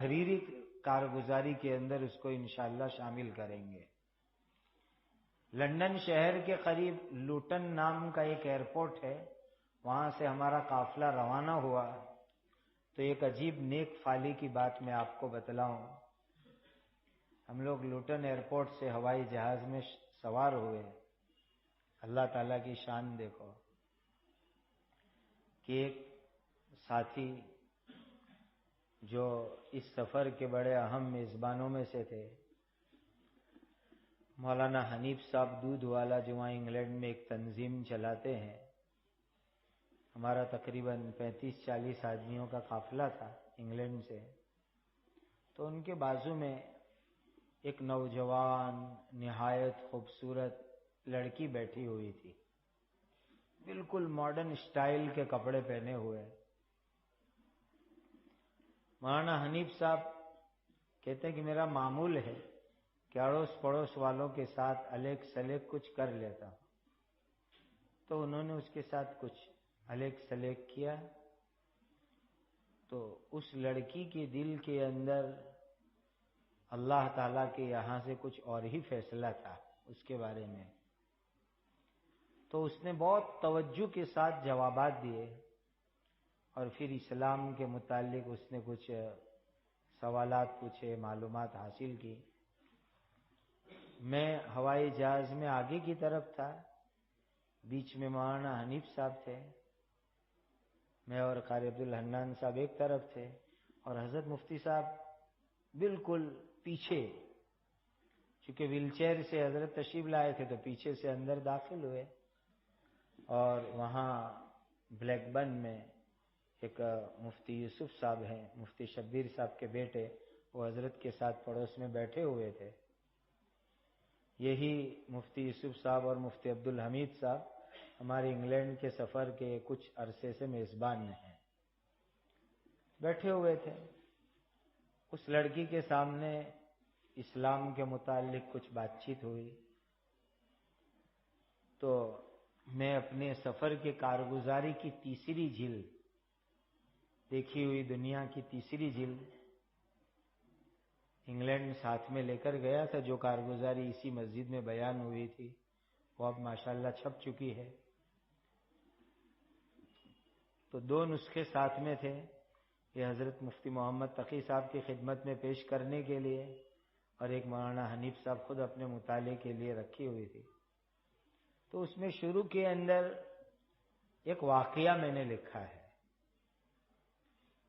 تحریری کارگزاری کے اندر اس کو انشاءاللہ شامل کریں گے۔ لندن شہر کے قریب لوٹن نام کا ایک ایئرپورٹ ہے، وہاں سے ہمارا قافلہ روانہ ہوا تو ایک عجیب نیک فالی کی بات میں آپ کو بتلاؤں۔ ہم لوگ لوٹن ایئرپورٹ سے ہوائی جہاز میں سوار ہوئے۔ اللہ تعالیٰ کی شان دیکھو کہ ایک ساتھی جو اس سفر کے بڑے اہم میزبانوں میں سے تھے، مولانا حنیف صاحب دودھ والا، جو وہاں انگلینڈ میں ایک تنظیم چلاتے ہیں، ہمارا تقریباً 35-40 آدمیوں کا قافلہ تھا انگلینڈ سے، تو ان کے بازو میں ایک نوجوان نہایت خوبصورت لڑکی بیٹھی ہوئی تھی، بالکل ماڈرن سٹائل کے کپڑے پہنے ہوئے۔ مولانا حنیف صاحب کہتے ہیں کہ میرا معمول ہے کہ اڑوس پڑوس والوں کے ساتھ الیک سلیک کچھ کر لیتا ہوں، تو انہوں نے اس کے ساتھ کچھ الیک سلیک کیا تو اس لڑکی کے دل کے اندر اللہ تعالیٰ کے یہاں سے کچھ اور ہی فیصلہ تھا اس کے بارے میں، تو اس نے بہت توجہ کے ساتھ جوابات دیے اور پھر اسلام کے متعلق اس نے کچھ سوالات پوچھے، معلومات حاصل کی۔ میں ہوائی جہاز میں آگے کی طرف تھا، بیچ میں مولانا حنیف صاحب تھے، میں اور قاری عبدالحنان صاحب ایک طرف تھے، اور حضرت مفتی صاحب بالکل پیچھے، چونکہ ویل چیئر سے حضرت تشریف لائے تھے تو پیچھے سے اندر داخل ہوئے، اور وہاں بلیک بن میں ایک مفتی یوسف صاحب ہیں، مفتی شبیر صاحب کے بیٹے، وہ حضرت کے ساتھ پڑوس میں بیٹھے ہوئے تھے۔ یہی مفتی یوسف صاحب اور مفتی عبدالحمید صاحب ہمارے انگلینڈ کے سفر کے کچھ عرصے سے میزبان ہیں، بیٹھے ہوئے تھے۔ اس لڑکی کے سامنے اسلام کے متعلق کچھ بات چیت ہوئی تو میں اپنے سفر کے کارگزاری کی تیسری جلد، دیکھی ہوئی دنیا کی تیسری جلد انگلینڈ ساتھ میں لے کر گیا تھا، جو کارگزاری اسی مسجد میں بیان ہوئی تھی، وہ اب ماشاءاللہ چھپ چکی ہے۔ تو 2 نسخے ساتھ میں تھے، یہ حضرت مفتی محمد تقی صاحب کی خدمت میں پیش کرنے کے لیے، اور ایک مولانا حنیف صاحب خود اپنے مطالعے کے لیے رکھی ہوئی تھی۔ تو اس میں شروع کے اندر ایک واقعہ میں نے لکھا ہے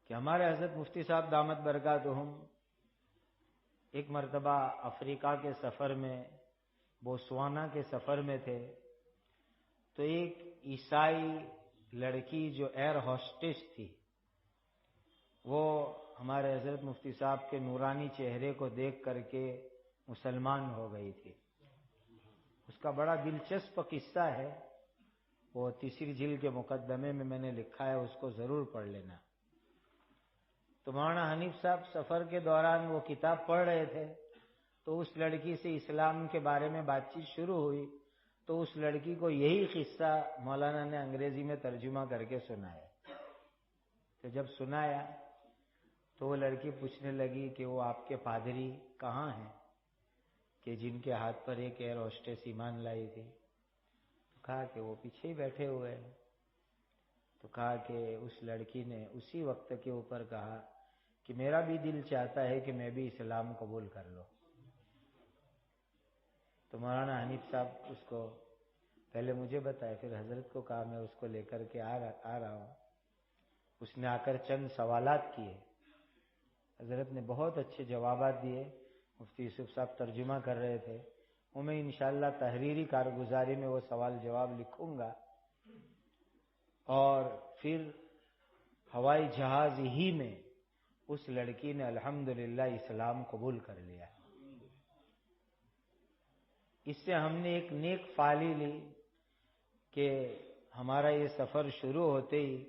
کہ ہمارے حضرت مفتی صاحب دامت برکاتہم ایک مرتبہ افریقہ کے سفر میں، بوتسوانا کے سفر میں تھے، تو ایک عیسائی لڑکی جو ایئر ہوسٹس تھی، وہ ہمارے حضرت مفتی صاحب کے نورانی چہرے کو دیکھ کر کے مسلمان ہو گئی تھی۔ اس کا بڑا دلچسپ قصہ ہے، وہ تیسری جلد کے مقدمے میں نے لکھا ہے، اس کو ضرور پڑھ لینا۔ تو مولانا حنیف صاحب سفر کے دوران وہ کتاب پڑھ رہے تھے، تو اس لڑکی سے اسلام کے بارے میں بات چیت شروع ہوئی، تو اس لڑکی کو یہی قصہ مولانا نے انگریزی میں ترجمہ کر کے سنایا۔ تو جب سنایا تو وہ لڑکی پوچھنے لگی کہ وہ آپ کے پادری کہاں ہیں کہ جن کے ہاتھ پر ایک ایئر ہوسٹس ایمان لائی تھی؟ تو کہا کہ وہ پیچھے ہی بیٹھے ہوئے ہیں۔ تو کہا کہ اس لڑکی نے اسی وقت کے اوپر کہا کہ میرا بھی دل چاہتا ہے کہ میں بھی اسلام قبول کر لوں۔ تو مولانا حنیف صاحب اس کو پہلے مجھے بتائے، پھر حضرت کو کہا میں اس کو لے کر کے آ رہا ہوں۔ اس نے آ کر چند سوالات کیے، حضرت نے بہت اچھے جوابات دیے، مفتی یوسف صاحب ترجمہ کر رہے تھے، وہ میں انشاءاللہ تحریری کارگزاری میں وہ سوال جواب لکھوں گا، اور پھر ہوائی جہاز ہی میں اس لڑکی نے الحمدللہ اسلام قبول کر لیا۔ اس سے ہم نے ایک نیک فعلی لی کہ ہمارا یہ سفر شروع ہوتے ہی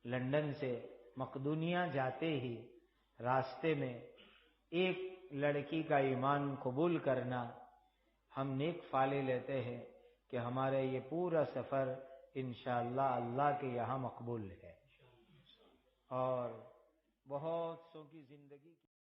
لندن سے مقدونیہ جاتے ہی راستے میں ایک لڑکی کا ایمان قبول کرنا، ہم نیک فعلی لیتے ہیں کہ ہمارا یہ پورا سفر انشاءاللہ اللہ کے یہاں مقبول ہے۔ اور بہت سو کی زندگی کی